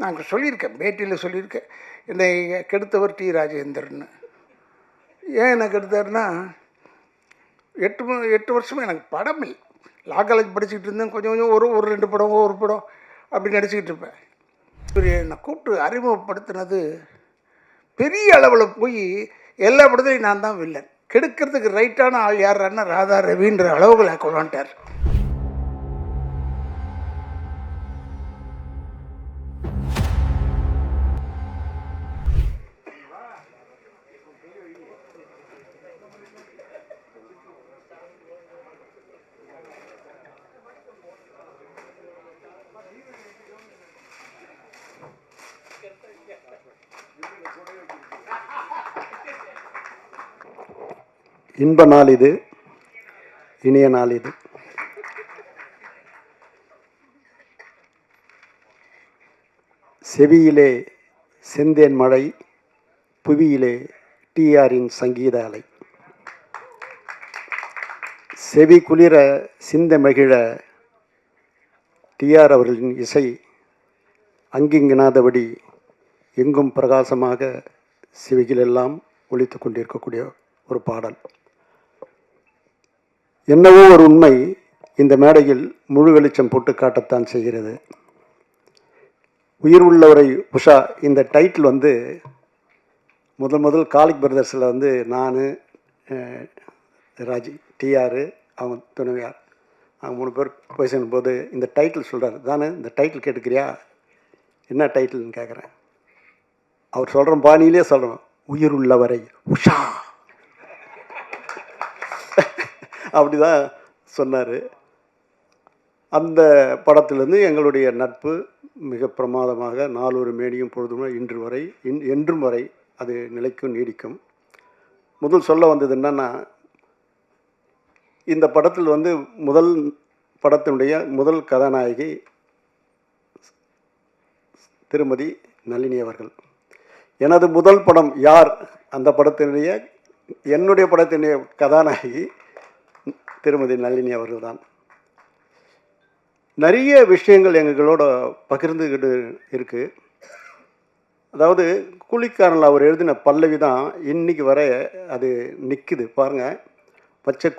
நாங்கள் சொல்லியிருக்கேன், பேட்டியில் சொல்லியிருக்கேன், என்னை கெடுத்தவர் டி ராஜேந்திரன். ஏன் என்ன கெடுத்தாருன்னா, 8 வருஷமாக எனக்கு படம் இல்லை. லா காலேஜ் படிச்சுக்கிட்டு இருந்தேன், கொஞ்சம் கொஞ்சம் ஒரு 2 படம் ஒரு படம் அப்படி நடிச்சுக்கிட்டு இருப்பேன். இவர் என்னை கூப்பிட்டு அறிமுகப்படுத்தினது பெரிய அளவில் போய் எல்லா படத்துலையும் நான் தான் வில்லன். கெடுக்கிறதுக்கு ரைட்டான ஆள் யாருன்னா ராதா ரவின்ற அளவுகளை கொண்டாண்டார். இன்ப நாள் இது, இனிய நாள் இது. செவியிலே செந்தேன் மழை, புவியிலே டிஆரின் சங்கீத அலை. செவி குளிர சிந்த மகிழ டிஆர் அவர்களின் இசை அங்கிங்கனாதபடி எங்கும் பிரகாசமாக செவிகளெல்லாம் ஒலித்து கொண்டிருக்கக்கூடிய ஒரு பாடல். என்னவோ ஒரு உண்மை இந்த மேடையில் முழு வெளிச்சம் போட்டு காட்டத்தான் செய்கிறது. உயிர் உள்ளவரை உஷா இந்த டைட்டில் வந்து முதல் காலிக் பிரதர்ஸில் வந்து நான், ராஜி, டிஆர், அவங்க துணைவியார், அவங்க 3 பேர் போய் சேரும்போது இந்த டைட்டில் சொல்கிறார். தானே இந்த டைட்டில் கேட்டுக்கிறியா, என்ன டைட்டில்னு கேட்குறேன். அவர் சொல்கிற பாணியிலே சொல்கிறோம், உயிர் உள்ளவரை உஷா அப்படிதான் சொன்னார். அந்த படத்திலிருந்து எங்களுடைய நட்பு மிக பிரமாதமாக நாளொரு மேனியும் பொழுதும் இன்று வரை என்றும் வரை அது நிலைக்கும் நீடிக்கும். முதல் சொல்ல வந்தது என்னன்னா, இந்த படத்தில் வந்து முதல் படத்தினுடைய முதல் கதாநாயகி திருமதி நளினி அவர்கள். எனது முதல் படம் யார், அந்த படத்தினுடைய என்னுடைய படத்தினுடைய கதாநாயகி திருமதி நளினி அவர்கள் தான். நிறைய விஷயங்கள் எங்களோட பகிர்ந்துக்கிட்டு இருக்குது. அதாவது கூலிக்காரனில் அவர் எழுதின பல்லவி தான் இன்னைக்கு வர அது நிற்குது பாருங்கள். பச்சை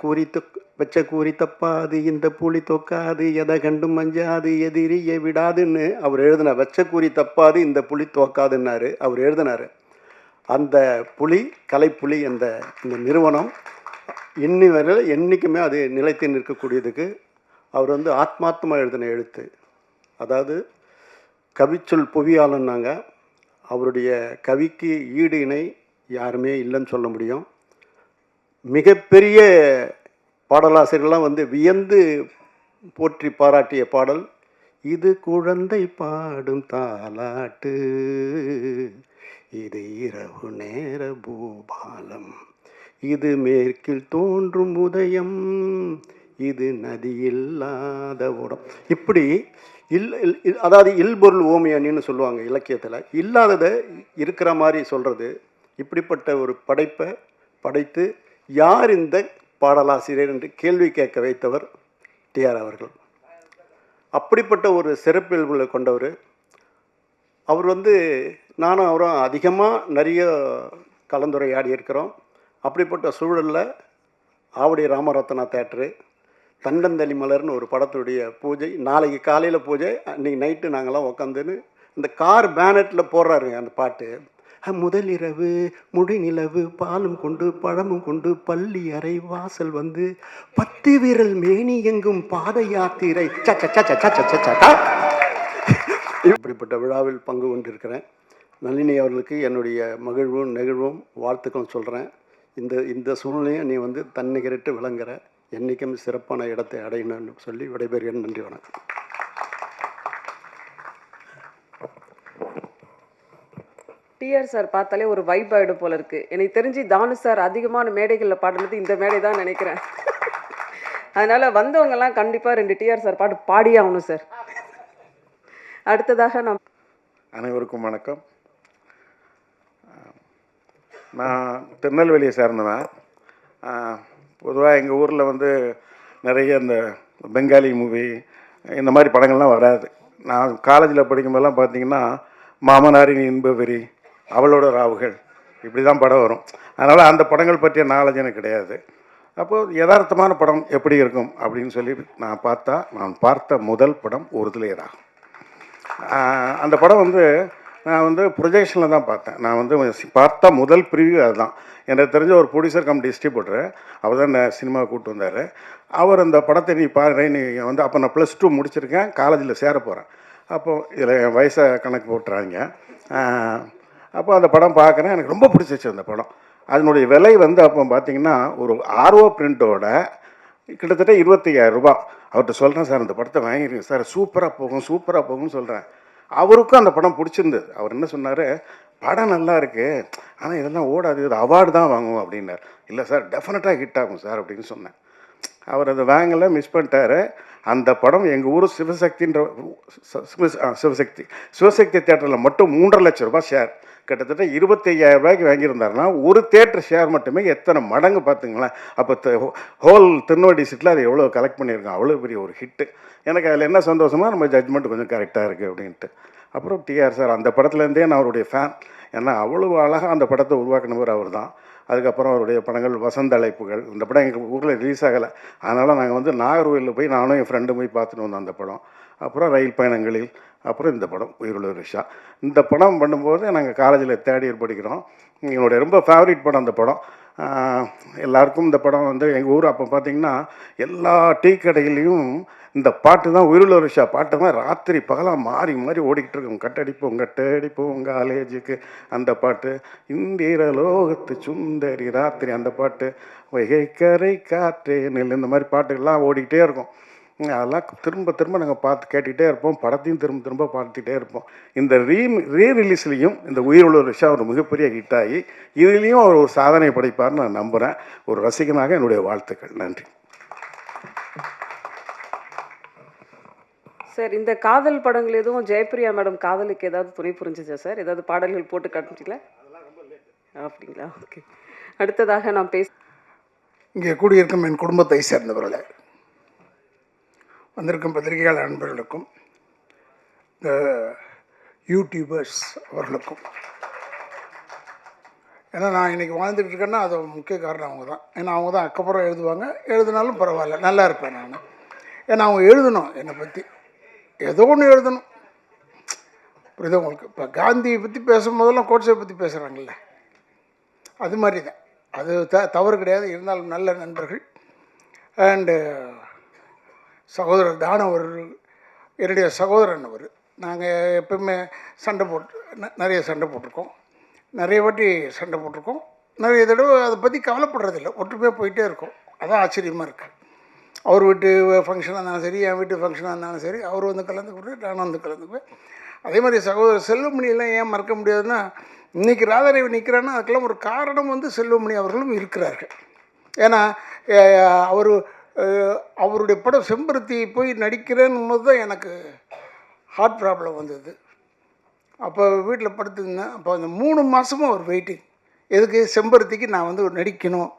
கூறி தப்பாது, இந்த புலி தொக்காது, எதை கண்டும் மஞ்சாது, எதிரியை விடாதுன்னு அவர் எழுதின வச்ச கூறி தப்பாது, இந்த புலி தோக்காதுன்னாரு அவர் எழுதினார். அந்த புலி கலைப்புலி இந்த நிறுவனம் இன்னி வரையில் என்றைக்குமே அது நிலைத்து நிற்கக்கூடியதுக்கு அவர் வந்து ஆத்மார்த்தமாக எழுதின எழுத்து. அதாவது கவிச்சொல் புவியாளன்னாங்க. அவருடைய கவிக்கு ஈடு இணை யாருமே இல்லைன்னு சொல்ல முடியும். மிகப்பெரிய பாடலாசிரியர்கள்லாம் வந்து வியந்து போற்றி பாராட்டிய பாடல் இது. குழந்தை பாடும் தாலாட்டு, இது இரவு நேர பூபாலம், இது மேற்கில் தோன்றும் உதயம், இது நதி இல்லாத ஓடம். இப்படி அதாவது இல்பொருள் ஓமையணின்னு சொல்லுவாங்க இலக்கியத்தில். இல்லாததை இருக்கிற மாதிரி சொல்கிறது. இப்படிப்பட்ட ஒரு படைப்பை படைத்து யார் இந்த பாடலாசிரியர் என்று கேள்வி கேட்க வைத்தவர் டிஆர் அவர்கள். அப்படிப்பட்ட ஒரு சிறப்பியல்புகளை கொண்டவர் அவர். வந்து நானும் அவரும் அதிகமாக நிறைய கலந்துரையாடி இருக்கிறோம். அப்படிப்பட்ட சூழலில் ஆவடி ராமரத்னா தேட்டரு தண்டந்தளி மலர்னு ஒரு படத்துடைய பூஜை, நாளைக்கு காலையில் பூஜை, அன்றைக்கி நைட்டு நாங்கள்லாம் உட்காந்துன்னு இந்த கார் பேனட்டில் போடுறாருங்க அந்த பாட்டு. முதலிரவு முடி நிலவு பாலும் கொண்டு பழமும் கொண்டு பள்ளி அறை வாசல் வந்து 10 விரல் மேனி எங்கும் பாத யாத்திரை. இப்படிப்பட்ட விழாவில் பங்கு கொண்டிருக்கிறேன். நளினி அவர்களுக்கு என்னுடைய மகிழ்வும் நெகிழ்வும் வாழ்த்துக்களும் சொல்கிறேன். இந்த சூழ்நிலையை நீ வந்து தன்னிகரிட்டு விளங்குற, என்றைக்கும் சிறப்பான இடத்தை அடையணும்னு சொல்லி விடைபெறுகிறேன். நன்றி, வணக்கம். டிஆர் சார் பார்த்தாலே ஒரு வைப் ஆகிடும் போல இருக்கு. எனக்கு தெரிஞ்சு தானு சார் அதிகமான மேடைகளில் பாடுறது இந்த மேடை தான் நினைக்கிறேன். அதனால வந்தவங்கெல்லாம் கண்டிப்பாக 2 டிஆர் சார் பாட்டு பாடியே ஆகணும் சார். அடுத்ததாக நான் அனைவருக்கும் வணக்கம். நான் திருநெல்வேலியை சேர்ந்தவன். பொதுவாக எங்கள் ஊரில் வந்து நிறைய இந்த பெங்காலி மூவி இந்த மாதிரி படங்கள்லாம் வராது. நான் காலேஜில் படிக்கும்போதெல்லாம் பார்த்தீங்கன்னா மாமனாரின் இன்பவெறி, அவளோட ராவுகள், இப்படி தான் படம் வரும். அதனால் அந்த படங்கள் பற்றிய நாலேஜ் எனக்கு கிடையாது. அப்போது யதார்த்தமான படம் எப்படி இருக்கும் அப்படின்னு சொல்லி நான் பார்த்த முதல் படம் ஒருதலையராகும். அந்த படம் வந்து நான் வந்து ப்ரொஜெக்ஷனில் தான் பார்த்தேன். நான் வந்து பார்த்த முதல் ப்ரிவ்யூ அதுதான். எனக்கு தெரிஞ்ச ஒரு ப்ரொடியூசர் கம் டிஸ்ட்ரிபியூட்டர், அவர் தான் சினிமா கூப்பிட்டு வந்தார். அவர் அந்த படத்தை நீ பாரு, நீ வந்து அப்போ நான் +2 முடிச்சிருக்கேன், காலேஜில் சேர போகிறேன். அப்போது இதில் என் வயசை கணக்கு போட்டுறாங்க. அப்போ அந்த படம் பார்க்குறேன், எனக்கு ரொம்ப பிடிச்சிச்சு அந்த படம். அதனுடைய விலை வந்து அப்போ பார்த்தீங்கன்னா ஒரு ஆர்ஓ பிரிண்ட்டோட கிட்டத்தட்ட 25,000 ரூபா. அவர்கிட்ட சொல்கிறேன், சார் அந்த படத்தை வாங்கிடுங்க சார், சூப்பராக போகும்னு சொல்கிறேன். அவருக்கும் அந்த படம் பிடிச்சிருந்தது. அவர் என்ன சொன்னார், படம் நல்லா இருக்குது, ஆனால் இதெல்லாம் ஓடாது, இது அவார்டு தான் வாங்குவோம் அப்படின்னார். இல்லை சார், டெஃபினட்டாக ஹிட் ஆகும் சார் அப்படின்னு சொன்னேன். அவர் அதை வாங்கலை, மிஸ் பண்ணிட்டாரு. அந்த படம் எங்கள் ஊர் சிவசக்தின்ற சிவசக்தி தேட்டரில் மட்டும் 3.5 லட்சம் ரூபாய் ஷேர், கிட்டத்தட்ட 25,000 ரூபாய்க்கு வாங்கியிருந்தாருன்னா ஒரு தேட்டர் ஷேர் மட்டுமே எத்தனை மடங்கு பார்த்துங்களேன். அப்போ ஹோல் திருநெல்வேலி டிஸ்ட்ரிக்டில் அது எவ்வளோ கலெக்ட் பண்ணியிருக்கோம், அவ்வளோ பெரிய ஒரு ஹிட்டு. எனக்கு அதில் என்ன சந்தோஷமாக நம்ம ஜட்ஜ்மெண்ட் கொஞ்சம் கரெக்டாக இருக்குது அப்படின்ட்டு. அப்புறம் டிஆர் சார், அந்த படத்துலேருந்தே நான் அவருடைய ஃபேன். ஏன்னா அவ்வளோ அழகாக அந்த படத்தை உருவாக்கினவர் அவர் தான். அதுக்கப்புறம் அவருடைய படங்கள் வசந்த அழைப்புகள், இந்த படம் எங்கள் ஊரில் ரிலீஸ் ஆகலை. அதனால் நாங்கள் வந்து நாகர்கோவிலில் போய் நானும் என் ஃப்ரெண்டும் போய் பார்த்துட்டு வந்தோம் அந்த படம். அப்புறம் ரயில் பயணங்களில், அப்புறம் இந்த படம் உயிருள்ள ரிஷா. இந்த படம் பண்ணும்போது நாங்கள் காலேஜில் 3rd இயர் படிக்கிறோம். எங்களுடைய ரொம்ப ஃபேவரட் படம் அந்த படம். எல்லாருக்கும் இந்த படம் வந்து எங்கள் ஊர் அப்போ பார்த்திங்கன்னா எல்லா டீ கடையிலையும் இந்த பாட்டு தான், உயிருள்ள ரிஷா பாட்டு தான் ராத்திரி பகலாக மாறி மாறி ஓடிக்கிட்டு இருக்கும். கட்டடிப்போம் காலேஜுக்கு அந்த பாட்டு, இந்திர லோகத்து சுந்தரி ராத்திரி அந்த பாட்டு, வைகை கரை காற்றே நெல், இந்த மாதிரி பாட்டுகள்லாம் ஓடிக்கிட்டே இருக்கும். அதெல்லாம் திரும்ப திரும்ப நாங்கள் கேட்டுக்கிட்டே இருப்போம். படத்தையும் திரும்ப திரும்ப பார்த்துக்கிட்டே இருப்போம். இந்த ரீ ரிலீஸ்லேயும் இந்த உயிருள்ள ரிஷா ஒரு மிகப்பெரிய ஹிட் ஆகி இதுலேயும் அவர் ஒரு சாதனை படைப்பார்னு நான் நம்புகிறேன். ஒரு ரசிகனாக என்னுடைய வாழ்த்துக்கள். நன்றி சார். இந்த காதல் படங்கள் எதுவும் ஜெயப்பிரியா மேடம் காதலுக்கு ஏதாவது துணை புரிஞ்சுச்சா சார்? ஏதாவது பாடல்கள் போட்டு காட்டுச்சிங்களா? அப்படிங்களா? ஓகே. அடுத்ததாக நாம் இங்கே கூடியிருக்கும் என் குடும்பத்தை சேர்ந்தவர்களே, வந்திருக்கும் பத்திரிகையாளர் நண்பர்களுக்கும், இந்த யூடியூபர்ஸ் அவர்களுக்கும், ஏன்னா நான் இன்றைக்கி வாழ்ந்துக்கிட்டு இருக்கேன்னா அது முக்கிய காரணம் அவங்க தான். ஏன்னா அவங்க தான் அக்கப்புறம் எழுதுவாங்க, எழுதினாலும் பரவாயில்ல, நல்லா இருப்பேன் நான். ஏன்னா அவங்க எழுதணும், என்னை பற்றி ஏதோ ஒன்று எழுதணும். புரியுது உங்களுக்கு? இப்போ காந்தியை பற்றி பேசும்போதெல்லாம் கோட்ஸை பற்றி பேசுகிறாங்கல்ல, அது மாதிரி தான். அது தவறு கிடையாது. இருந்தாலும் நல்ல நண்பர்கள். அண்டு சகோதரர் தானவர், என்னுடைய சகோதரன் அவர். நாங்கள் எப்பவுமே நிறைய சண்டை போட்டிருக்கோம், நிறைய வாட்டி சண்டை போட்டிருக்கோம், நிறைய தடவை அதை பற்றி கவலைப்படுறதில்லை, ஒற்றுமையாக போயிட்டே இருக்கோம். அதான் ஆச்சரியமாக இருக்குது. அவர் வீட்டு ஃபங்க்ஷனாக இருந்தாலும் சரி, என் வீட்டு ஃபங்க்ஷனாக இருந்தாலும் சரி, அவர் வந்து கலந்துக்கிட்டு நானும் வந்து கலந்துக்குவேன். அதே மாதிரி சகோதரர் செல்வமணியெல்லாம் ஏன் மறக்க முடியாதுன்னா, இன்றைக்கி ராதாரவி நிற்கிறான்னா அதுக்கெல்லாம் ஒரு காரணம் வந்து செல்வமணி அவர்களும் இருக்கிறார்கள். ஏன்னா அவருடைய படம் செம்பருத்தி போய் நடிக்கிறேன்னு போது தான் எனக்கு ஹார்ட் ப்ராப்ளம் வந்தது. அப்போ வீட்டில் படுத்துருந்தேன். அப்போ அந்த 3 மாதமும் அவர் வெயிட்டிங். எதுக்கு? செம்பருத்திக்கு நான் வந்து நடிக்கணும்,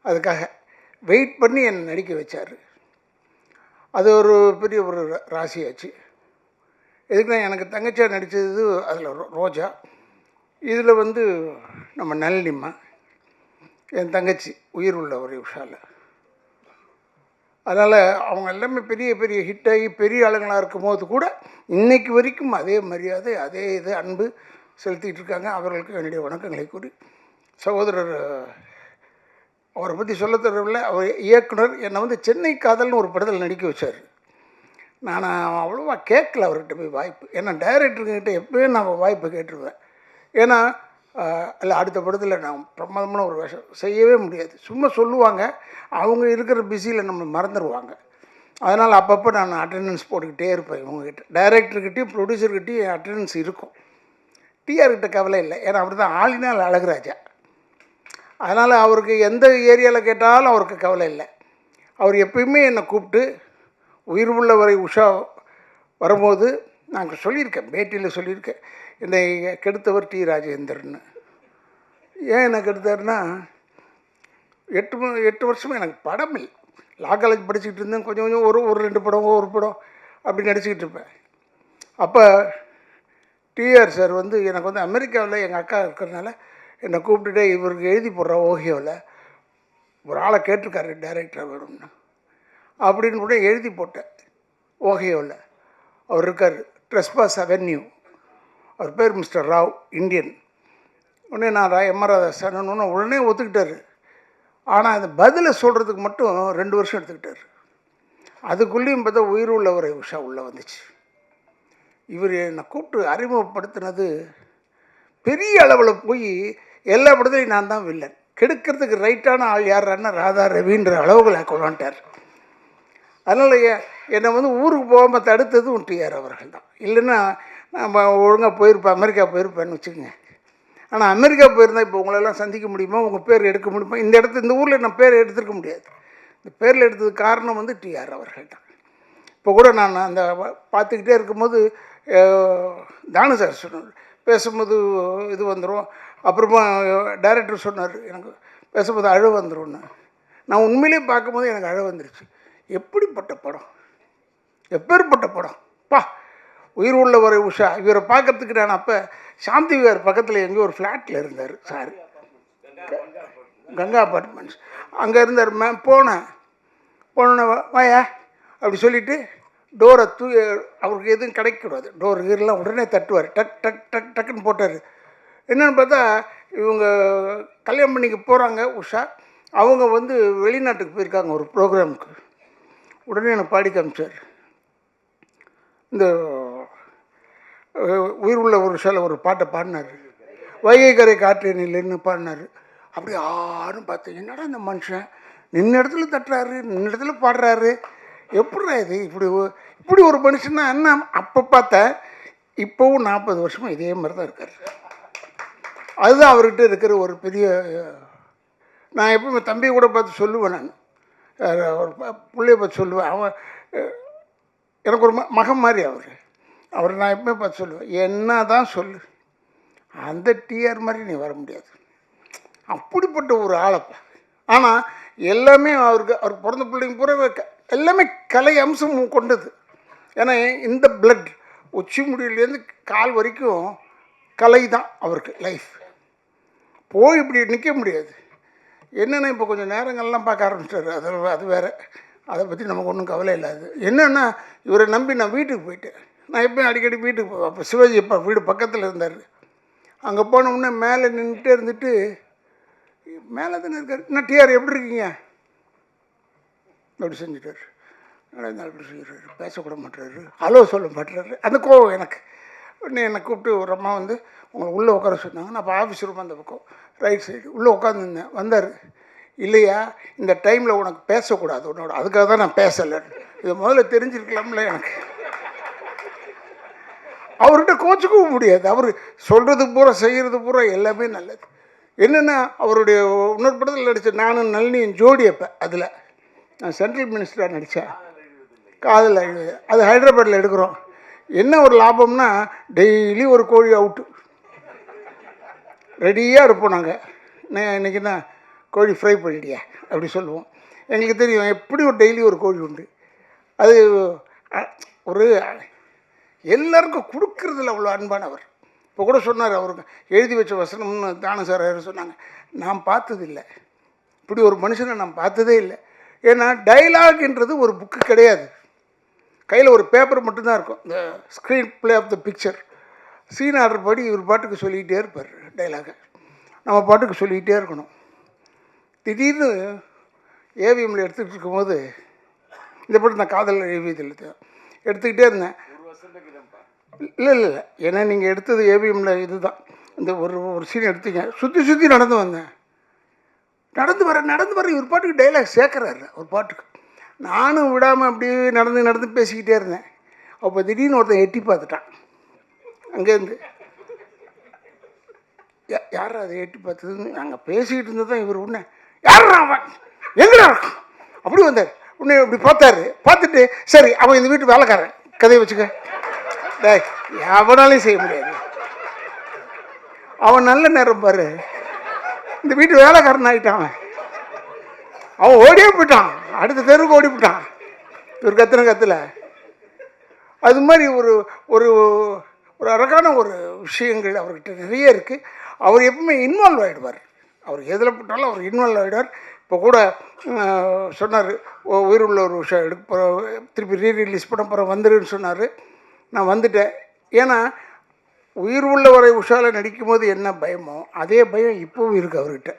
அதுக்காக வெயிட் பண்ணி என்னை நடிக்க வச்சார். அது ஒரு பெரிய ஒரு ராசியாச்சு. எதுக்குன்னா எனக்கு தங்கச்சியாக நடித்தது அதில் ரோஜா, இதில் வந்து நம்ம நளினிம்மா, என் தங்கச்சி உயிர் உள்ள ஒரு விஷால. அதனால் அவங்க எல்லாமே பெரிய பெரிய ஹிட்டாகி பெரிய ஆளுங்களாக இருக்கும்போது கூட இன்றைக்கு வரைக்கும் அதே மரியாதை, அதே இது அன்பு செலுத்திகிட்டு இருக்காங்க. அவர்களுக்கு என்னுடைய வணக்கங்களை கூறி, சகோதரர் அவரை பற்றி சொல்ல தெரியவில்லை. அவர் இயக்குனர் என்னை வந்து சென்னை காதல்னு ஒரு படத்தில் நடிக்க வச்சார். நான் அவ்வளோவா கேட்கல அவர்கிட்ட போய் வாய்ப்பு. ஏன்னா டைரக்டருங்கிட்ட எப்போயும் நான் வாய்ப்பு கேட்டுருவேன். ஏன்னா இல்லை, அடுத்த படத்தில் நான் பிரமாதமான ஒரு வேஷம் செய்யவே முடியாது. சும்மா சொல்லுவாங்க, அவங்க இருக்கிற பிஸியில் நம்ம மறந்துடுவாங்க. அதனால் அப்பப்போ நான் அட்டெண்டன்ஸ் போட்டுக்கிட்டே இருப்பேன். இவங்ககிட்ட டைரக்டர்கிட்டையும் ப்ரொடியூசர்கிட்டையும் என் அட்டெண்டன்ஸ் இருக்கும். டிஆர்கிட்ட கவலை இல்லை, ஏன்னா அப்படி தான் ஆளினால் அழகுராஜா. அதனால் அவருக்கு எந்த ஏரியாவில் கேட்டாலும் அவருக்கு கவலை இல்லை. அவர் எப்பயுமே என்னை கூப்பிட்டு, உயிர் உள்ள வரை உஷா வரும்போது நாங்கள் சொல்லியிருக்கேன், பேட்டியில் சொல்லியிருக்கேன், என்னை கெடுத்தவர் டி ராஜேந்திரன்னு. ஏன் என்னை கெடுத்தாருன்னா, 8 வருஷமாக எனக்கு படம் இல்லை. லா காலேஜ் படிச்சுக்கிட்டு இருந்தேன். கொஞ்சம் கொஞ்சம் ஒரு 2 படம் ஒரு படம் அப்படி நடிச்சுக்கிட்டு இருப்பேன். அப்போ டிஆர் சார் வந்து எனக்கு வந்து அமெரிக்காவில் எங்கள் அக்கா இருக்கிறதுனால என்னை கூப்பிட்டுட்டே இவருக்கு எழுதி போடுற ஓஹியோவில் ஒரு ஆளை கேட்டிருக்காரு டைரக்டர் வேணும்னு அப்படின்னு கூட எழுதி போட்டேன் ஓஹியோவில். அவர் இருக்கார் ட்ரெஸ்பாஸ் அவென்யூ, அவர் பேர் மிஸ்டர் ராவ், இந்தியன். உடனே நான் எம்ஆர் ராதாசான்னு உடனே ஒத்துக்கிட்டார். ஆனால் அந்த பதிலை சொல்கிறதுக்கு மட்டும் 2 வருஷம் எடுத்துக்கிட்டார். அதுக்குள்ளேயும் பார்த்தா உயிர் உள்ள ஒரு உஷா உள்ளே வந்துச்சு. இவர் என்னை கூப்பிட்டு அறிமுகப்படுத்தினது பெரிய அளவில் போய் எல்லா படத்துலையும் நான் தான் வில்லன், கெடுக்கிறதுக்கு ரைட்டான ஆள் யாருன்னா ராதா ரவின்ற அளவுகளை கொண்டாண்டார். அதனால் என்னை வந்து ஊருக்கு போகாமல் தடுத்ததும் டிஆர் அவர்கள் தான். இல்லைன்னா நம்ம ஒழுங்காக போயிருப்பேன், அமெரிக்கா போயிருப்பேன்னு வச்சுக்கோங்க. ஆனால் அமெரிக்கா போயிருந்தால் இப்போ உங்களெல்லாம் சந்திக்க முடியுமா, உங்கள் பேர் எடுக்க முடியுமா? இந்த ஊரில் நான் பேர் எடுத்துருக்க முடியாது. இந்த பேரில் எடுத்ததுக்கு காரணம் வந்து டிஆர் அவர்கள் தான். இப்போ கூட நான் அந்த பார்த்துக்கிட்டே இருக்கும்போது தானு சார் சொன்னார், பேசும்போது இது வந்துடும். அப்புறமா டைரக்டர் சொன்னார் எனக்கு பேசும்போது அழ வந்துடும்னு. நான் உண்மையிலே பார்க்கும்போது எனக்கு அழ வந்துருச்சு. எப்படிப்பட்ட படம், எப்பேற்பட்ட படம் பா! உயிர் உள்ள ஒரு உஷா. இவரை பார்க்கறதுக்கு நான் அப்போ சாந்தி விகார் பக்கத்தில் எங்கேயோ ஒரு ஃப்ளாட்டில் இருந்தார் சார், கங்கா அப்பார்ட்மெண்ட்ஸ். அங்கே இருந்தார். போனேன் வாயா அப்படி சொல்லிவிட்டு டோரை அவருக்கு எதுவும் கிடைக்கக்கூடாது, டோர் கீரெலாம் உடனே தட்டுவார். டக் டக் டக் டக்குன்னு போட்டார். என்னென்னு பார்த்தா இவங்க கல்யாணம் பண்ணிக்க போகிறாங்க உஷா. அவங்க வந்து வெளிநாட்டுக்கு போயிருக்காங்க ஒரு ப்ரோக்ராமுக்கு. உடனே எனக்கு பாடி காமிச்சார். இந்த உயிர் உள்ள ஒரு சில ஒரு பாட்டை பாடினார், வைகை கரை காற்று நில்லுன்னு பாடினார். அப்படி யாரும் பார்த்தேன், என்னடா இந்த மனுஷன் நின்ன இடத்துல தட்டுறாரு, நின்ன இடத்துல பாடுறாரு, எப்படா இது இப்படி ஒரு மனுஷன்னா என்ன? அப்போ பார்த்தேன். இப்போவும் 40 வருஷமாக இதே மாதிரி தான் இருக்கார். அதுதான் அவர்கிட்ட இருக்கிற ஒரு பெரிய. நான் எப்பவுமே தம்பியை கூட பார்த்து சொல்லுவேன், நான் ஒரு பிள்ளைய பார்த்து சொல்லுவேன், அவன் எனக்கு ஒரு மகன் மாதிரி அவர் நான் எப்பவுமே பார்த்து சொல்லுவேன், என்ன தான் சொல்லு, அந்த டிஆர் மாதிரி நீ வர முடியாது, அப்படிப்பட்ட ஒரு ஆளைப்பா. ஆனால் எல்லாமே அவர் பிறந்த பிள்ளைங்க பூரா எல்லாமே கலை அம்சம் கொண்டது. ஏன்னா இந்த பிளட் உச்சி முடியிலேருந்து கால் வரைக்கும் கலை தான் அவருக்கு லைஃப். போய் இப்படி நிற்க முடியாது. என்னென்னா இப்போ கொஞ்சம் நேரங்கள்லாம் பார்க்க ஆரம்பிச்சிட்டாரு, அது வேறு, அதை பற்றி நமக்கு ஒன்றும் கவலை இல்லாது. என்னென்னா இவரை நம்பி நான் வீட்டுக்கு போயிட்டேன். நான் எப்போயும் அடிக்கடி வீட்டுக்கு போவேன். அப்போ சிவாஜி அப்பா வீடு பக்கத்தில் இருந்தார். அங்கே போனோம்னா மேலே நின்றுட்டே இருந்துட்டு, மேலே தானே இருக்கார், என்ன டிஆர் எப்படி இருக்கீங்க அப்படி செஞ்சுட்டார். அப்படி செய்கிறாரு, பேசக்கூட மாட்டுறாரு, ஹலோ சொல்ல மாட்டுறாரு. அந்த கோவம் எனக்கு. உடனே என்னை கூப்பிட்டு ஒரு அம்மா வந்து உங்களை உள்ளே உட்கார சொன்னாங்க. நான் இப்போ ஆஃபீஸ் ரூம் அந்த பக்கம் ரைட் சைடு உள்ளே உட்காந்துருந்தேன். வந்தார். இல்லையா இந்த டைமில் உனக்கு பேசக்கூடாது உன்னோட, அதுக்காக தான் நான் பேசலை, இதை முதல்ல தெரிஞ்சிருக்கலாம்ல எனக்கு. அவர்கிட்ட கோச்சிக்கவும் முடியாது. அவர் சொல்கிறது பூரா செய்கிறது பூரா எல்லாமே நல்லது. என்னென்னா அவருடைய இன்னொரு படத்தில் நடித்தேன், நானும் நளினியும் ஜோடி. அப்போ அதில் நான் சென்ட்ரல் மினிஸ்டராக நடித்தேன், காதல். அது ஹைதராபாத்தில் எடுக்கிறோம். என்ன ஒரு லாபம்னா டெய்லி ஒரு கோழி அவுட்டு, ரெடியாக இருப்போம் நாங்கள். இன்றைக்கின்னா கோழி ஃப்ரை பண்ணிட்டியா அப்படி சொல்லுவோம். எங்களுக்கு தெரியும் எப்படி ஒரு டெய்லி ஒரு கோழி உண்டு. அது ஒரு எல்லாருக்கும் கொடுக்குறதுல அவ்வளோ அன்பானவர். இப்போ கூட சொன்னார், அவருக்கு எழுதி வச்ச வசனம்னு தானு சார் சொன்னாங்க, நான் பார்த்ததில்லை இப்படி ஒரு மனுஷனை நான் பார்த்ததே இல்லை. ஏன்னா டைலாக்ன்றது ஒரு புக்கு கிடையாது, கையில் ஒரு பேப்பர் மட்டும்தான் இருக்கும், இந்த screenplay of the picture. Scene order படி இவர் பாட்டுக்கு சொல்லிக்கிட்டே இருப்பார் டைலாகை, நம்ம பாட்டுக்கு சொல்லிக்கிட்டே இருக்கணும். திடீர்னு ஏவிஎம்மில் எடுத்துகிட்டு இருக்கும்போது, இந்த படம் நான் காதல் ஏவியத்தில் எடுத்துக்கிட்டே இருந்தேன். இல்லை ஏன்னா நீங்கள் எடுத்தது ஏவிஎம்மில் இது தான், இந்த ஒரு சீன் எடுத்தீங்க, சுற்றி நடந்து வந்தேன். நடந்து வர இவர் பாட்டுக்கு டைலாக் சேர்க்குறாரு ஒரு பாட்டுக்கு. நானும் விடாமல் அப்படியே நடந்து பேசிக்கிட்டே இருந்தேன். அப்போ திடீர்னு ஒருத்தன் எட்டி பார்த்துட்டான் அங்கேருந்து. யார் அதை எட்டி பார்த்ததுன்னு நாங்கள் பேசிக்கிட்டு இருந்தது தான். இவர் உடனே யார் அவன் எங்கடா இருக்கான் அப்படி வந்தார். உடனே இப்படி பார்த்தாரு. பார்த்துட்டு சரி அவன் இந்த வீட்டு வேலைக்காரன், கதையை வச்சுக்க, அவனாலையும் செய்ய முடியாது, அவன் நல்ல நேரம் பாரு, இந்த வீட்டு வேலைக்காரன் ஆகிட்டான். அவன் ஓடியே போயிட்டான், அடுத்த தெருவுக்கு ஓடி போயிட்டான். இவர் கத்துல அது மாதிரி ஒரு ஒரு அழகான ஒரு விஷயங்கள் அவர்கிட்ட நிறைய இருக்குது. அவர் எப்பவுமே இன்வால்வ் ஆகிடுவார். அவர் எதில் போட்டாலும் அவர் இன்வால்வ் ஆகிடுவார். இப்போ கூட சொன்னார், உயிர் உள்ள ஒரு விஷயம் எடுக்க போகிற, திருப்பி ரீரிலீஸ் பண்ண போகிற வந்துருன்னு சொன்னார். நான் வந்துட்டேன். ஏன்னா உயிர் உள்ளவரை உஷாவில் நடிக்கும்போது என்ன பயமோ அதே பயம் இப்போவும் இருக்குது அவர்கிட்ட.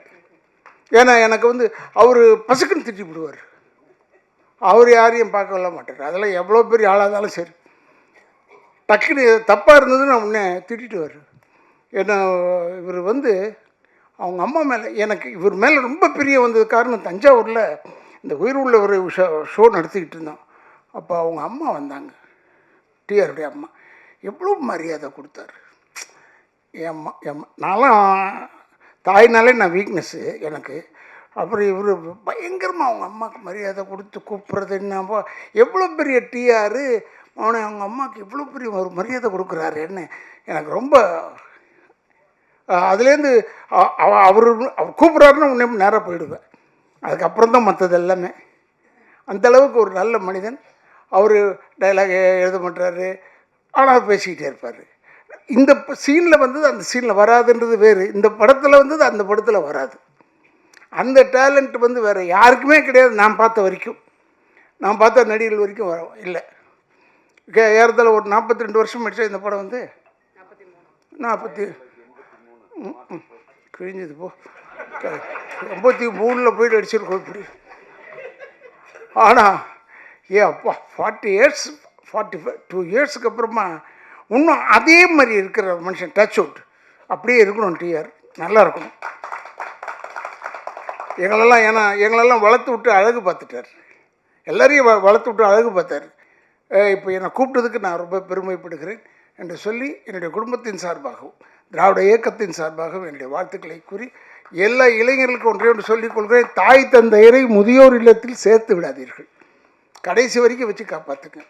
ஏன்னா எனக்கு வந்து அவர் பசுக்குன்னு திட்டி விடுவார். அவர் யாரையும் பார்க்கல மாட்டார். அதெல்லாம் எவ்வளோ பெரிய ஆளாக இருந்தாலும் சரி, டக்குன்னு தப்பாக இருந்ததுன்னு நான் உடனே திட்டிட்டு. ஏன்னா இவர் வந்து அவங்க அம்மா மேலே எனக்கு இவர் மேலே ரொம்ப பிரிய வந்தது காரணம், தஞ்சாவூரில் இந்த உயிர் உள்ளவரை ஷோ நடத்திக்கிட்டு இருந்தோம். அப்போ அவங்க அம்மா வந்தாங்க, டிஆருடைய அம்மா. எவ்வளோ மரியாதை கொடுத்தாரு என் நான்லாம் தாய்னாலே நான் வீக்னஸ்ஸு எனக்கு. அப்புறம் இவர் பயங்கரமாக அவங்க அம்மாவுக்கு மரியாதை கொடுத்து கூப்பிட்றது என்னப்போ, எவ்வளோ பெரிய டிஆர் அவனை அவங்க அம்மாவுக்கு எவ்வளோ பெரிய ஒரு மரியாதை கொடுக்குறாருன்னு எனக்கு ரொம்ப அதுலேருந்து அவர் கூப்பிட்றாருன்னு உடனே நேராக போயிடுவேன். அதுக்கப்புறம் தான் மற்றது எல்லாமே. அந்தளவுக்கு ஒரு நல்ல மனிதன். அவர் டைலாக் எழுத மாட்டார், ஆனால் பேசிக்கிட்டே இருப்பார். இந்த சீனில் வந்தது அந்த சீனில் வராதுன்றது வேறு, இந்த படத்தில் வந்தது அந்த படத்தில் வராது. அந்த டேலண்ட் வந்து வேறு யாருக்குமே கிடையாது. நான் பார்த்த வரைக்கும், நான் பார்த்த நடிகர்கள் வரைக்கும் இல்லை. ஏறத்தாழ ஒரு 42 வருஷம் ஆயிடுச்சு இந்த படம் வந்து. 40 கிழிஞ்சது போ, 83 போயிட்டு அடிச்சிருக்கோம் இப்படி. ஆனால் அப்பா 40 இயர்ஸ் 42 இயர்ஸுக்கு அப்புறமா இன்னும் அதே மாதிரி இருக்கிற மனுஷன் டச் அவுட் அப்படியே இருக்கணும். டிஆர் நல்லா இருக்கணும். எங்களெல்லாம் வளர்த்து விட்டு அழகு பார்த்துட்டார். எல்லாரையும் வளர்த்து விட்டு அழகு பார்த்தார். இப்போ என்னை கூப்பிட்டதுக்கு நான் ரொம்ப பெருமைப்படுகிறேன் என்று சொல்லி என்னுடைய குடும்பத்தின் சார்பாகவும் திராவிட இயக்கத்தின் சார்பாகவும் என்னுடைய வாழ்த்துக்களை கூறி எல்லா இளைஞர்களுக்கும் ஒன்றே ஒன்று சொல்லிக் கொள்கிறேன், தாய் தந்தையரை முதியோர் இல்லத்தில் சேர்த்து விடாதீர்கள், கடைசி வரைக்கும் வச்சு காப்பாற்றுங்க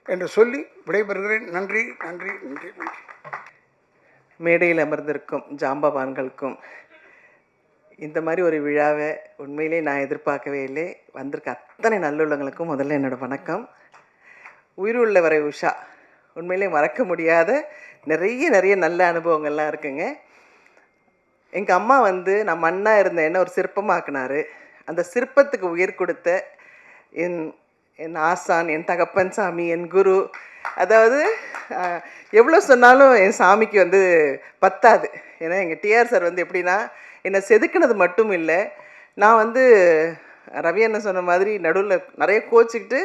என்று சொல்லி விடைபெறுகிறேன். நன்றி நன்றி நன்றி நன்றி. மேடையில் அமர்ந்திருக்கும் ஜாம்பவான்களுக்கும் இந்த மாதிரி ஒரு விழாவை உண்மையிலே நான் எதிர்பார்க்கவே இல்லை. வந்திருக்க அத்தனை நல்லுள்ளங்களுக்கும் முதல்ல என்னோடய வணக்கம். உயிர் உள்ளவரை உஷா உண்மையிலே மறக்க முடியாத நிறைய நல்ல அனுபவங்கள்லாம் இருக்குங்க. எங்கள் அம்மா வந்து நான் மண்ணாக இருந்த என்ன ஒரு சிற்பமாக்குனார். அந்த சிற்பத்துக்கு உயிர் கொடுத்த என் ஆசான், என் தகப்பன் சாமி, என் குரு. அதாவது எவ்வளோ சொன்னாலும் என் சாமிக்கு வந்து பத்தாது. ஏன்னா எங்கள் டிஆர் சார் வந்து எப்படின்னா என்னை செதுக்கினது மட்டும் இல்லை, நான் வந்து ரவி அண்ணன் சொன்ன மாதிரி நடுவில் நிறைய கோச்சிக்கிட்டு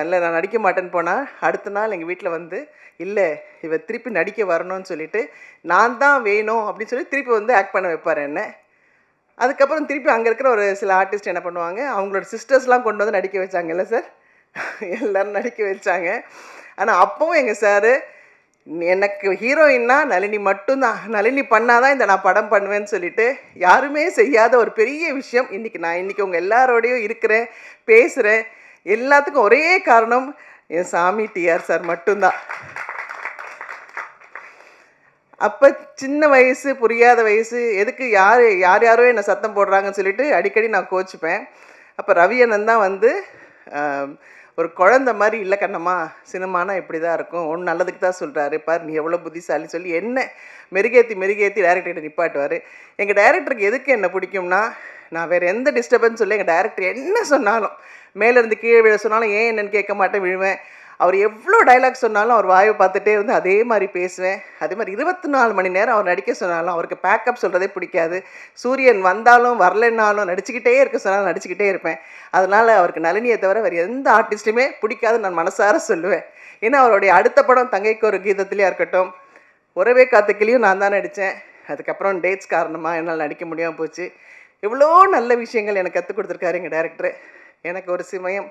இல்லை நான் நடிக்க மாட்டேன்னு போனால் அடுத்த நாள் எங்கள் வீட்டில் வந்து இல்லை இவ திருப்பி நடிக்க வரணும்னு சொல்லிவிட்டு நான் தான் வேணும் அப்படின்னு சொல்லி திருப்பி வந்து ஆக்ட் பண்ண வைப்பார் என்ன. அதுக்கப்புறம் திருப்பி அங்கே இருக்கிற ஒரு சில ஆர்டிஸ்ட் என்ன பண்ணுவாங்க, அவங்களோட சிஸ்டர்ஸ்லாம் கொண்டு வந்து நடிக்க வச்சாங்கல்ல சார், எல்லோரும் நடிக்க வச்சாங்க. ஆனால் அப்போவும் எங்கள் சார் எனக்கு ஹீரோயின்னா நளினி மட்டும்தான், நளினி பண்ணாதான் இந்த நான் படம் பண்ணுவேன்னு சொல்லிட்டு யாருமே செய்யாத ஒரு பெரிய விஷயம். இன்றைக்கி உங்கள் எல்லாரோடையும் இருக்கிறேன், பேசுகிறேன். எல்லாத்துக்கும் ஒரே காரணம் என் சாமி டிஆர் சார் மட்டும்தான். அப்போ சின்ன வயசு, புரியாத வயசு, எதுக்கு யாரோ என்னை சத்தம் போடுறாங்கன்னு சொல்லிட்டு அடிக்கடி நான் கோச்சிப்பேன். அப்போ ரவி அண்ணன் தான் வந்து ஒரு குழந்த மாதிரி, இல்லை கண்ணம்மா சினிமானா இப்படி தான் இருக்கும், ஒன்று நல்லதுக்கு தான் சொல்கிறாரு பார், நீ எவ்வளோ புத்திசாலி சொல்லி என்ன மெருகேற்றி டைரக்டர்கிட்ட நிப்பாட்டுவார். எங்கள் டைரக்டருக்கு எதுக்கு என்ன பிடிக்கும்னா, நான் வேறு எந்த டிஸ்டர்பன்ஸ் சொல்லி எங்கள் டைரக்டர் என்ன சொன்னாலும், மேலேருந்து கீழே விழ சொன்னாலும் ஏன் என்னன்னு கேட்க மாட்டேன், விழுவேன். அவர் எவ்வளோ டைலாக் சொன்னாலும் அவர் வாயை பார்த்துட்டே வந்து அதே மாதிரி பேசுவேன். அதே மாதிரி 24 மணி நேரம் அவர் நடிக்க சொன்னாலும் அவருக்கு பேக்கப் சொல்கிறதே பிடிக்காது. சூரியன் வந்தாலும் வரலைன்னாலும் நடிச்சுக்கிட்டே இருக்க சொன்னாலும் நடிச்சுக்கிட்டே இருப்பேன். அதனால் அவருக்கு நளினியை தவிர வேறு எந்த ஆர்டிஸ்ட்டுமே பிடிக்காது நான் மனசார சொல்லுவேன். ஏன்னா அவருடைய அடுத்த படம் தங்கைக்கு ஒரு கீதத்துலேயே இருக்கட்டும், உறவே காத்துக்கிலையும் நான் தான் நடித்தேன். அதுக்கப்புறம் டேட்ஸ் காரணமாக என்னால் நடிக்க முடியாமல் போச்சு. எவ்வளோ நல்ல விஷயங்கள் எனக்கு கற்றுக் கொடுத்துருக்காரு எங்கள் டைரக்டரு. எனக்கு ஒரு சமயம்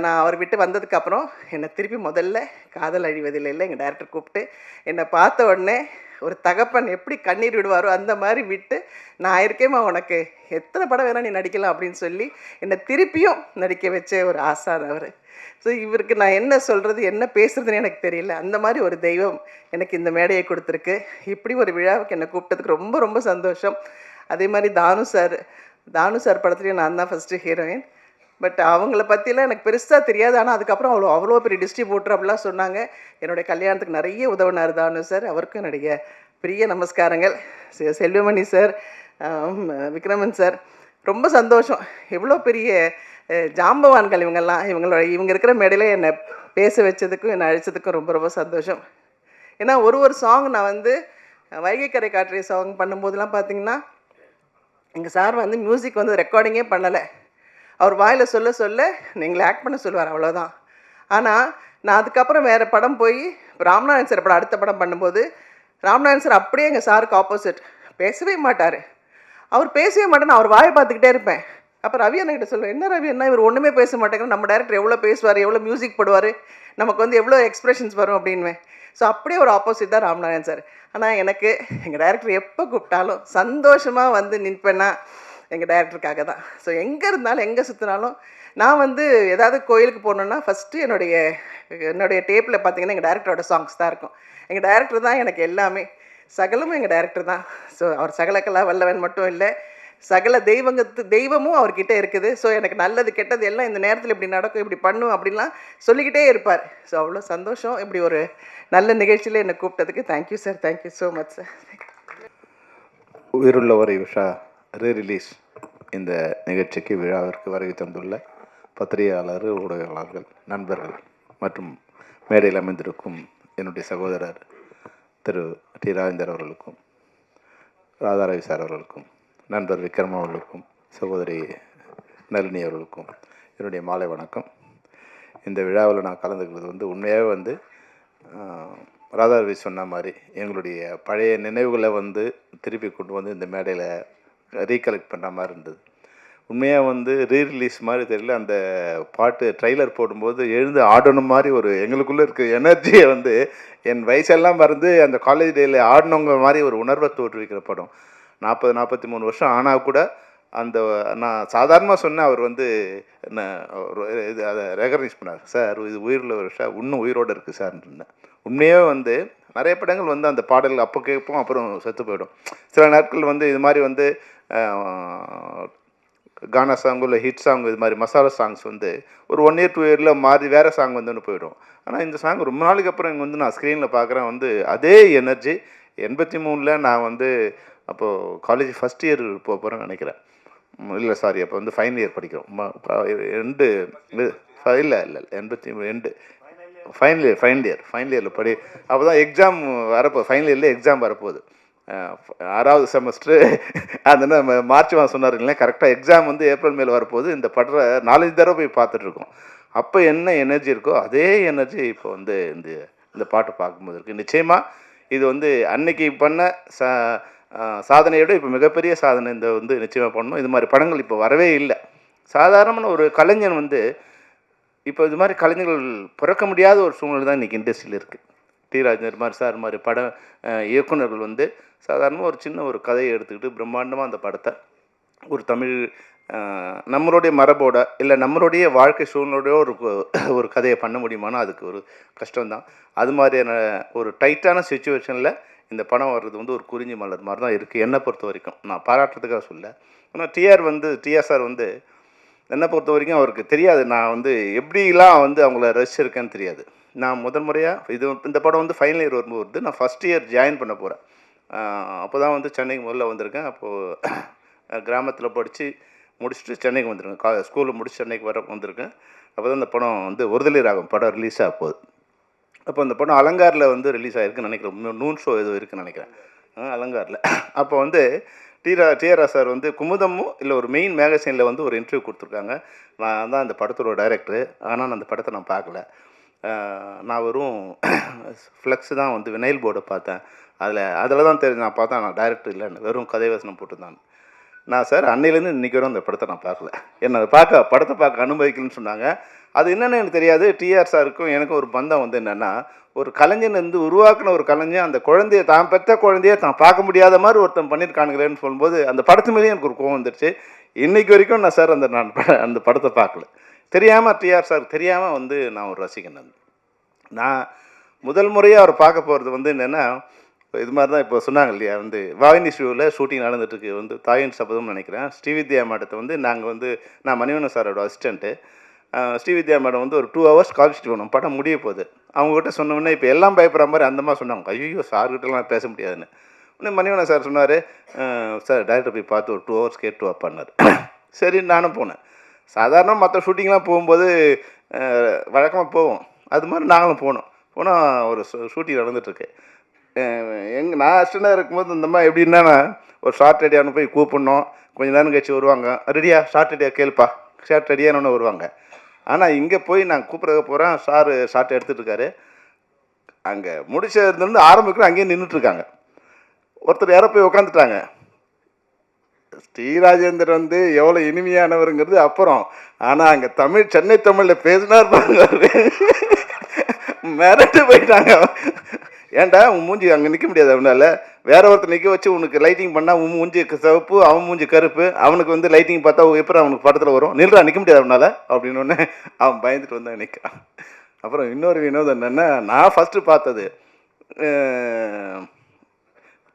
நான் அவர் விட்டு வந்ததுக்கப்புறம் என்னை திருப்பி முதல்ல காதல் அழிவதில்லை எங்கள் டைரக்டர் கூப்பிட்டு என்னை பார்த்த உடனே ஒரு தகப்பன் எப்படி கண்ணீர் விடுவாரோ அந்த மாதிரி விட்டு, நான் இருக்கேம்மா உனக்கு எத்தனை படம் வேணால் நீ நடிக்கலாம் அப்படின்னு சொல்லி என்னை திருப்பியும் நடிக்க வச்ச ஒரு ஆசான் அவர். ஸோ இவருக்கு நான் என்ன சொல்கிறது என்ன பேசுகிறதுன்னு எனக்கு தெரியல. அந்த மாதிரி ஒரு தெய்வம் எனக்கு இந்த மேடையை கொடுத்துருக்கு. இப்படி ஒரு விழாவுக்கு என்னை கூப்பிட்டதுக்கு ரொம்ப ரொம்ப சந்தோஷம். அதே மாதிரி தானு சார் படத்துலேயும் நான் தான் ஃபஸ்ட்டு ஹீரோயின். பட் அவங்கள பற்றிலாம் எனக்கு பெருசாக தெரியாது. ஆனால் அதுக்கப்புறம் அவ்வளோ பெரிய டிஸ்ட்ரிபியூட்டர் அப்படிலாம் சொன்னாங்க. என்னுடைய கல்யாணத்துக்கு நிறைய உதவினார் தானு சார். அவருக்கும் என்னுடைய பெரிய நமஸ்காரங்கள். செல்வமணி சார், விக்ரமன் சார், ரொம்ப சந்தோஷம். எவ்வளோ பெரிய ஜாம்பவான்கள் இவங்கெல்லாம். இவங்க இருக்கிற மேடையில் என்னை பேச வச்சதுக்கும் என்னை அழைச்சதுக்கும் ரொம்ப ரொம்ப சந்தோஷம். ஏன்னா ஒரு சாங் நான் வந்து வைகைக்கரை காற்றிய சாங் பண்ணும்போதெல்லாம் பார்த்தீங்கன்னா, எங்கள் சார் வந்து மியூசிக் வந்து ரெக்கார்டிங்கே பண்ணலை. அவர் வாயில் சொல்ல நீங்களை ஆக்ட் பண்ண சொல்லுவார், அவ்வளோதான். ஆனால் நான் அதுக்கப்புறம் வேறு படம் போய் ராம்நாதன் சார் படம் அடுத்த படம் பண்ணும்போது, ராம்நாதன் சார் அப்படியே எங்கள் சாருக்கு ஆப்போசிட். பேசவே மாட்டார். அவர் பேசவே மாட்டேன்னு அவர் வாயை பார்த்துக்கிட்டே இருப்பேன். அப்போ ரவி அண்ணகிட்ட சொல்லுவேன், என்ன ரவி அண்ணா இவர் ஒன்றுமே பேச மாட்டேங்கிற, நம்ம டேரக்டர் எவ்வளோ பேசுவார், எவ்வளோ மியூசிக் போடுவார், நமக்கு வந்து எவ்வளோ எக்ஸ்ப்ரெஷன்ஸ் வரும் அப்படின்வேன். ஸோ அப்படியே ஒரு ஆப்போசிட் தான் ராம்நாதன் சார். ஆனால் எனக்கு எங்கள் டைரக்டர் எப்போ கூப்பிட்டாலும் சந்தோஷமாக வந்து நிற்பேன்னா எங்கள் டைரக்டருக்காக தான். ஸோ எங்கே இருந்தாலும் எங்கே சுற்றினாலும் நான் வந்து ஏதாவது கோயிலுக்கு போகணுன்னா ஃபஸ்ட்டு என்னுடைய டேப்பில் பார்த்தீங்கன்னா எங்கள் டைரக்டரோட சாங்ஸ் தான் இருக்கும். எங்கள் டைரக்டர் தான் எனக்கு எல்லாமே, சகலமும் எங்கள் டைரக்டர் தான். ஸோ அவர் சகலக்கெல்லாம் வல்லவன் மட்டும் இல்லை, சகல தெய்வமும் அவர்கிட்ட இருக்குது. ஸோ எனக்கு நல்லது கெட்டது எல்லாம் இந்த நேரத்தில் இப்படி நடக்கும், இப்படி பண்ணும் அப்படின்லாம் சொல்லிக்கிட்டே இருப்பார். ஸோ அவ்வளோ சந்தோஷம் இப்படி ஒரு நல்ல நிகழ்ச்சியில் என்னை கூப்பிட்டதுக்கு. Thank you sir, thank you so much sir. உயிருள்ளவரை உஷா ரீரிலீஸ் இந்த நிகழ்ச்சிக்கு விழாவிற்கு வருகை தந்துள்ள பத்திரிகையாளர், ஊடகவியலாளர்கள், நண்பர்கள் மற்றும் மேடையில் அமைந்திருக்கும் என்னுடைய சகோதரர் திரு டி ராஜேந்தர் அவர்களுக்கும், ராதாரவி சார் அவர்களுக்கும், நண்பர் விக்ரம் அவர்களுக்கும், சகோதரி நளினி அவர்களுக்கும் என்னுடைய மாலை வணக்கம். இந்த விழாவில் நான் கலந்துக்கிறது வந்து உண்மையாகவே வந்து ராதாரவி சொன்ன மாதிரி எங்களுடைய பழைய நினைவுகளை வந்து திருப்பி கொண்டு வந்து இந்த மேடையில் ரீகலெக்ட் பண்ணுற மாதிரி இருந்தது. உண்மையாக வந்து ரீரிலீஸ் மாதிரி தெரியல, அந்த பாட்டு ட்ரைலர் போடும்போது எழுந்து ஆடணும் மாதிரி ஒரு எங்களுக்குள்ளே இருக்க எனர்ஜியை வந்து என் வயசெல்லாம் மறந்து அந்த காலேஜ் டேயில் ஆடணுங்க மாதிரி ஒரு உணர்வை தோற்றுவிக்கிற படம். 43 வருஷம் ஆனால் கூட அந்த நான் சாதாரணமாக சொன்னேன், அவர் வந்து என்ன இது அதை ரெகக்னைஸ் பண்ணார். சார் இது உயிருள்ள ஒரு விஷயம், இன்னும் உயிரோடு இருக்குது சார்ன்னு. உண்மையாக வந்து நிறைய படங்கள் வந்து அந்த பாடல்கள் அப்போ கேட்போம், அப்புறம் செத்து போயிடும். சில நாட்கள் வந்து இது மாதிரி வந்து கானா சாங்கு இல்லை ஹிட் சாங், இது மாதிரி மசாலா சாங்ஸ் வந்து ஒரு 1 year 2 year மாறி வேறு சாங் வந்து போயிடும். ஆனால் இந்த சாங் ரொம்ப நாளைக்கு அப்புறம் இங்கே வந்து நான் ஸ்க்ரீனில் பார்க்குறேன், வந்து அதே எனர்ஜி. 83 நான் வந்து அப்போது காலேஜ் ஃபஸ்ட் இயர் போக போகிறேன்னு நினைக்கிறேன். இல்லை சாரி, அப்போ வந்து ஃபைனல் இயர் படிக்கிறோம். இல்லை 82 ஃபைனல் இயரில் படி. அப்போ தான் எக்ஸாம் வரப்போகுது, ஃபைனல் இயரில் எக்ஸாம் வரப்போகுது. 6வது செமஸ்டரு. அந்த மார்ச் மாதம் சொன்னார் இல்லையா, கரெக்டாக எக்ஸாம் வந்து ஏப்ரல் மேல் வரப்போகுது. இந்த படத்தை 4-5 தடவை போய் பார்த்துட்ருக்கோம். அப்போ என்ன எனர்ஜி இருக்கோ அதே எனர்ஜி இப்போ வந்து இந்த பாட்டை பார்க்கும்போது இருக்குது. நிச்சயமாக இது வந்து அன்னைக்கு பண்ண சாதனையோட இப்போ மிகப்பெரிய சாதனை இந்த வந்து நிச்சயமாக பண்ணணும். இது மாதிரி படங்கள் இப்போ வரவே இல்லை. சாதாரணமான ஒரு கலைஞன் வந்து இப்போ இது மாதிரி கலைஞர்கள் பிறக்க முடியாத ஒரு சூழ்நிலை தான் இன்றைக்கி இண்டஸ்ட்ரியில் இருக்குது. டி ராஜேந்தர் மாதிரி சார் மாதிரி இயக்குநர்கள் வந்து சாதாரணமாக ஒரு சின்ன ஒரு கதையை எடுத்துக்கிட்டு பிரம்மாண்டமாக அந்த படத்தை ஒரு தமிழ் நம்மளுடைய மரபோட இல்லை நம்மளுடைய வாழ்க்கை சூழ்நிலையோட ஒரு கதையை பண்ண முடியுமானா அதுக்கு ஒரு கஷ்டம்தான். அது மாதிரியான ஒரு டைட்டான சுச்சுவேஷனில் இந்த படம் வர்றது வந்து ஒரு குறிஞ்சி மலர் மாதிரி தான் இருக்குது என்னை பொறுத்த வரைக்கும். நான் பாராட்டுறதுக்காக சொல்ல. ஆனால் டிஆர் சார் வந்து என்னை பொறுத்த வரைக்கும் அவருக்கு தெரியாது நான் வந்து எப்படிலாம் வந்து அவங்கள ரசிச்சிருக்கேன்னு தெரியாது. நான் முதல் முறையாக இந்த படம் வந்து ஃபைனல் இயர் வரும்போது நான் ஃபஸ்ட் இயர் ஜாயின் பண்ண போகிறேன். அப்போ தான் வந்து சென்னைக்கு முதல்ல வந்திருக்கேன். அப்போது கிராமத்தில் படித்து முடிச்சுட்டு சென்னைக்கு வந்திருக்கேன். ஸ்கூலில் முடிச்சு சென்னைக்கு வந்திருக்கேன். அப்போ தான் இந்த படம் வந்து ஒருதலை ராகம் படம் ரிலீஸ் ஆக போகுது. அப்போ அந்த படம் அலங்காரில் வந்து ரிலீஸ் ஆகிருக்குன்னு நினைக்கிறேன். நூன் ஷோ எதுவும் இருக்குதுன்னு நினைக்கிறேன் அலங்காரில். அப்போ வந்து டிஆர் சார் வந்து குமுதமும் இல்லை ஒரு மெயின் மேகசைனில் வந்து ஒரு இன்டர்வியூ கொடுத்துருக்காங்க. நான் தான் அந்த படத்தோட டைரக்டரு. ஆனால் நான் அந்த படத்தை நான் பார்க்கல. நான் வெறும் ஃப்ளெக்ஸு தான் வந்து வினைல் போர்டை பார்த்தேன். அதில் தான் தெரிஞ்சு நான் பார்த்தேன் நான் டைரக்டர் இல்லைன்னு, வெறும் கதை வசனம் போட்டுருந்தான். நான் சார் அன்னையிலேருந்து இன்றைக்கி வரும் அந்த படத்தை நான் பார்க்கல. என்னை படத்தை பார்க்க அனுமதிக்கலன்னு சொன்னாங்க. அது என்னென்னு எனக்கு தெரியாது. டிஆர் சாருக்கும் எனக்கும் ஒரு பந்தம் வந்து என்னென்னா, ஒரு கலைஞன் வந்து உருவாக்கின ஒரு கலைஞன் அந்த குழந்தைய தான் பெற்ற குழந்தைய தான் பார்க்க முடியாத மாதிரி ஒருத்தன் பண்ணியிருக்கானுங்களேன்னு சொல்லும்போது அந்த படத்து மேலேயும் எனக்கு ஒரு கோவம் வந்துடுச்சு. இன்றைக்கி வரைக்கும் நான் சார் அந்த படத்தை பார்க்கல. தெரியாமல் டிஆர் சார் தெரியாமல் வந்து நான் ஒரு ரசிகன். நான் முதல் முறையாக அவர் பார்க்க போகிறது வந்து என்னென்னா, இது மாதிரி தான் இப்போ சொன்னாங்க இல்லையா, வந்து வாகினி ஷூவில் ஷூட்டிங் நடந்துட்டுருக்கு, வந்து தாயின் சபதம்னு நினைக்கிறேன். ஸ்ரீவித்யா மேடத்தை வந்து நாங்கள் வந்து, நான் மணிவண்ணன் சாரோட அசிஸ்டண்ட்டு. ஸ்ரீவித்யா மேடம் வந்து ஒரு 2 hours காலேஜ் போகணும், படம் முடிய போகுது. அவங்ககிட்ட சொன்னோன்னே இப்போ எல்லாம் பயப்படுற மாதிரி அந்த மாதிரி சொன்னாங்க, ஐயோ சார்கிட்டலாம் பேச முடியாதுன்னு. உடனே மணிவண்ணன் சார் சொன்னார், சார் டைரக்டர் போய் பார்த்து ஒரு 2 hours கேட்டு வாப்பான்னார். சரி நானும் போனேன். சாதாரண மற்ற ஷூட்டிங்லாம் போகும்போது வழக்கமாக போவோம், அது மாதிரி நாங்களும் போனால் ஒரு ஷூட்டிங் நடந்துகிட்ருக்கு. நான் அசிஸ்டண்டாக இருக்கும்போது இந்த மாதிரி எப்படின்னா, ஒரு ஷார்ட் ரெடியானு போய் கூப்பிடணும், கொஞ்சம் நேரம் கழிச்சு வருவாங்க, ரெடியா ஷார்ட் ரெடியாக கேள்ப்பா, ஷார்ட் ரெடியானு வருவாங்க. ஆனால் இங்கே போய் நான் கூப்பிட்றத போகிறேன், சார் ஷார்ட் எடுத்துகிட்டு இருக்காரு. அங்கே முடிச்சதுலேருந்து ஆரம்பிக்கிறோம், அங்கேயே நின்றுட்டுருக்காங்க. ஒருத்தர் யாரோ போய் உட்காந்துட்டாங்க. ஸ்ரீராஜேந்தர் வந்து எவ்வளோ இனிமையானவருங்கிறது அப்புறம், ஆனால் அங்கே சென்னை தமிழில் பேசினார் பாருங்க, மிரட்டு போயிட்டாங்க. ஏன்டா உன் மூஞ்சி அங்கே நிற்க முடியாது அவனால, வேற ஒருத்தர் நிற்க வச்சு உனக்கு லைட்டிங் பண்ணால் உன் மூஞ்சி சிவப்பு, அவன் மூஞ்சி கருப்பு, அவனுக்கு வந்து லைட்டிங் பார்த்தா எப்படி அவனுக்கு படத்தில் வரும், நில்றா நிற்க முடியாது அவனால அப்படின்னு ஒன்று அவன் பயந்துட்டு வந்தான் நிற்கிறான். அப்புறம் இன்னொரு வினோதம் என்னென்னா, நான் ஃபஸ்ட்டு பார்த்தது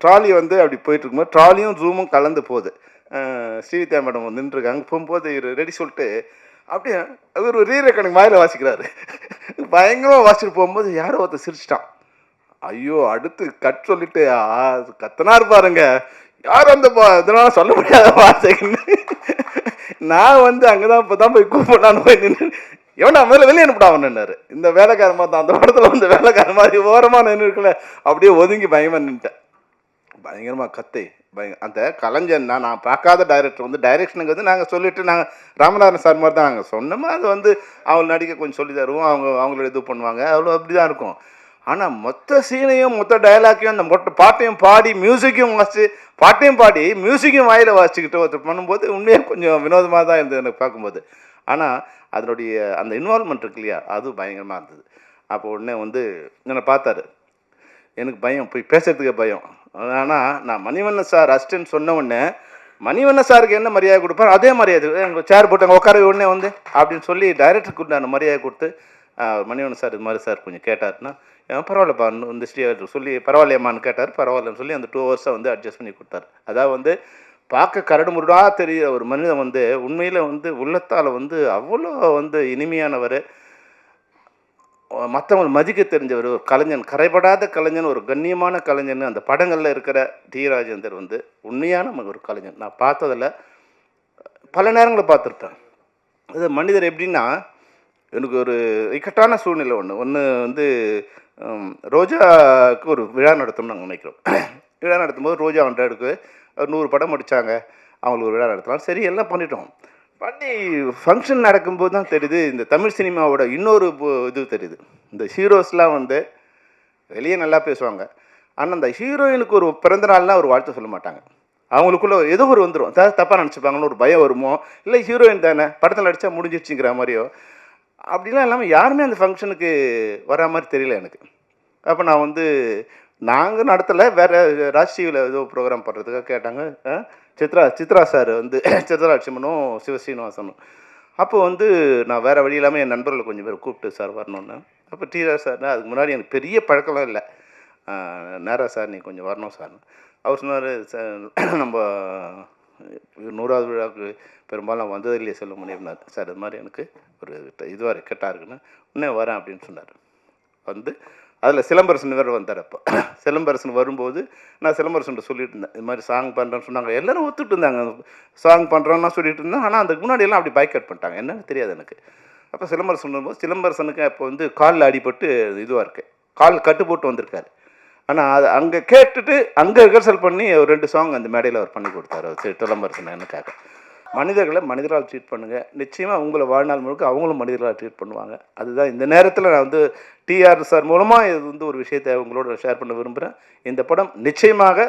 ட்ராலி வந்து அப்படி போயிட்டுருக்கும்போது ட்ராலியும் ஜூமும் கலந்து போகுது. ஸ்ரீவித்யா மேடம் நின்றுருக்காங்க, போகும்போது இவர் ரெடி சொல்லிட்டு அப்படியே அவர் ரீ ரெக்கார்டிங் வாயில் வாசிக்கிறாரு. பயங்கரமாக வாசிச்சுட்டு போகும்போது யாரோ ஒருத்தர் சிரிச்சிட்டான். ஐயோ அடுத்து கட் சொல்லிட்டு கத்தனார் பாருங்க, யாரும் அந்த இதனால சொல்ல முடியாத வார்த்தைன்னு. நான் வந்து அங்கே தான் இப்போ தான் போய் கூப்பிடலான்னு போய் நின்று, எவனா முதல்ல வெளியே அனுப்பிடாமன்னாரு. இந்த வேலைக்காரன் மாதிரி தான் அந்த படத்தில் வந்து வேலைக்காரன் மாதிரி ஓரமாக நின்று இருக்கல, அப்படியே ஒதுங்கி பயங்கரமாக நின்றுட்டேன். பயங்கரமாக கத்தை அந்த கலைஞன் நான் பார்க்காத டைரக்டர் வந்து டைரெக்ஷனுங்கிறது நாங்கள் சொல்லிவிட்டு, நாங்கள் ராமநாதன் சார் மாதிரி தான் நாங்கள் சொன்னோமா, அது வந்து அவங்க நடிக்க கொஞ்சம் சொல்லி தருவோம், அவங்களோட இது பண்ணுவாங்க, அவ்வளோ அப்படி தான் இருக்கும். ஆனால் மொத்த சீனையும் மொத்த டைலாக்கையும் அந்த மொத்த பாட்டையும் பாடி மியூசிக்கையும் வாசித்து, பாட்டையும் பாடி மியூசிக்கையும் வாயில் வாசிச்சுக்கிட்டு ஒருத்தர் பண்ணும்போது உண்மையாக கொஞ்சம் வினோதமாக தான் இருந்தது எனக்கு பார்க்கும்போது. ஆனால் அதனுடைய அந்த இன்வால்மெண்ட் இருக்கு இல்லையா, அது பயங்கரமாக இருந்தது. அப்போ உடனே வந்து என்னை பார்த்தாரு, எனக்கு பயம், போய் பேசுறதுக்கே பயம். ஆனால் நான் மணிவண்ணன் சார் அசிஸ்டன்ட் சொன்ன உடனே மணிவண்ணன் சாருக்கு என்ன மரியாதை கொடுப்பார் அதே மரியாதை, எங்கள் சேர் போட்டு அங்கே உட்கார உடனே வந்து அப்படின்னு சொல்லி டைரக்டருக்கு உண்டான மரியாதை கொடுத்து, மணிவண்ணன் சார் இது மாதிரி சார் கொஞ்சம் கேட்டார்னா, பரவாயில்லப்பா இந்த ஸ்ரீ சொல்லி பரவாயில்லையம்மான்னு கேட்டார். பரவாயில்லன்னு சொல்லி அந்த 2 hours வந்து அட்ஜஸ்ட் பண்ணி கொடுத்தாரு. அதாவது வந்து பார்க்க கரடு முருடாக தெரிகிற ஒரு மனிதன் வந்து உண்மையில் வந்து உள்ளத்தால் வந்து அவ்வளோ வந்து இனிமையானவர், மற்றவங்க மதிக்க தெரிஞ்சவர், ஒரு கலைஞன், கரைபடாத கலைஞன், ஒரு கண்ணியமான கலைஞன். அந்த படங்களில் இருக்கிற டி ராஜேந்தர் வந்து உண்மையான ஒரு கலைஞன். நான் பார்த்ததில் பல நேரங்களில் பார்த்துருப்பேன். அது மனிதர் எப்படின்னா, எனக்கு ஒரு இக்கட்டான சூழ்நிலை ஒன்று வந்து ரோஜாவுக்கு ஒரு விழா நடத்தணும்னு நாங்கள் நினைக்கிறோம். விழா நடத்தும்போது ரோஜா 100க்கு 100 படம் முடித்தாங்க, அவங்களுக்கு ஒரு விழா நடத்தலாம், சரி எல்லாம் பண்ணிட்டோம். பண்ணி ஃபங்க்ஷன் நடக்கும்போது தான் தெரியுது, இந்த தமிழ் சினிமாவோட இன்னொரு இது தெரியுது. இந்த ஹீரோஸ்லாம் வந்து வெளியே நல்லா பேசுவாங்க, ஆனால் அந்த ஹீரோயினுக்கு ஒரு பிறந்த நாள்னால் ஒரு வாழ்த்து சொல்ல மாட்டாங்க. அவங்களுக்குள்ள ஏதோ ஒரு வந்துடும், தப்பாக நினச்சிப்பாங்கன்னு ஒரு பயம் வருமோ, இல்லை ஹீரோயின் தானே படத்தில் நடித்தா முடிஞ்சிடுச்சுங்கிற மாதிரியோ, அப்படிலாம் இல்லாமல் யாருமே அந்த ஃபங்க்ஷனுக்கு வரா மாதிரி தெரியல எனக்கு. அப்போ நான் வந்து நாங்கள் நடத்தலை, வேறு ராஜ்டிவியில் ஏதோ ப்ரோக்ராம் பண்ணுறதுக்காக கேட்டாங்க. சித்ரா சார் வந்து சித்ரா லட்சுமணும் சிவஸ்ரீனிவாசனும். அப்போ வந்து நான் வேறு வழி இல்லாமல் என் நண்பர்களை கொஞ்சம் பேர் கூப்பிட்டு சார் வரணுன்னு. அப்போ டிஆர் சார்னா அதுக்கு முன்னாடி எனக்கு பெரிய பழக்கம்லாம் இல்லை, நேரா சார் நீ கொஞ்சம் வரணும் சார்னு. அவர் சொன்னார், சார் நம்ம 100வது விழாவுக்கு பெரும்பாலும் நான் வந்தது இல்லையே சொல்ல முடியும்னார். சார் இது மாதிரி எனக்கு ஒரு இதுவாக கெட்டாக இருக்குன்னு உடனே வரேன் அப்படின்னு சொன்னார். வந்து அதில் சிலம்பரசன் வேறு வந்தார். அப்போ சிலம்பரசன் வரும்போது நான் சிலம்பரசன் சொல்லிட்டு இருந்தேன், இது மாதிரி சாங் பண்ணுறேன்னு சொன்னாங்க. எல்லோரும் ஒத்துட்டு இருந்தாங்க, சாங் பண்ணுறோன்னா சொல்லிட்டு இருந்தேன். ஆனால் அதுக்கு முன்னாடியெல்லாம் அப்படி பைக்கட் பண்ணிட்டாங்க, என்னன்னு தெரியாது எனக்கு. அப்போ சிலம்பரசன் வரும்போது சிலம்பரசனுக்கு அப்போ வந்து காலில் அடிபட்டு இதுவாக இருக்குது, கால் கட்டு போட்டு வந்திருக்காரு. ஆனால் அது அங்கே கேட்டுட்டு அங்கே ரிஹர்சல் பண்ணி ஒரு 2 சாங் அந்த மேடையில் அவர் பண்ணி கொடுத்தாரு சிலம்பரசன் எனக்காக. மனிதர்களை மனிதரால் ட்ரீட் பண்ணுங்கள், நிச்சயமாக உங்களை வாழ்நாள் முழுக்க அவங்களும் மனிதர்களால் ட்ரீட் பண்ணுவாங்க. அதுதான் இந்த நேரத்தில் நான் வந்து டிஆர் சார் மூலமாக இது வந்து ஒரு விஷயத்தை உங்களோட ஷேர் பண்ண விரும்புகிறேன். இந்த படம் நிச்சயமாக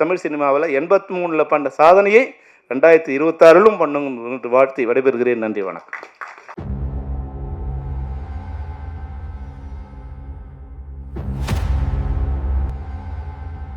தமிழ் சினிமாவில் 83 பண்ண சாதனையை 2026 பண்ணுங்க வாழ்த்தி விடைபெறுகிறேன். நன்றி, வணக்கம்.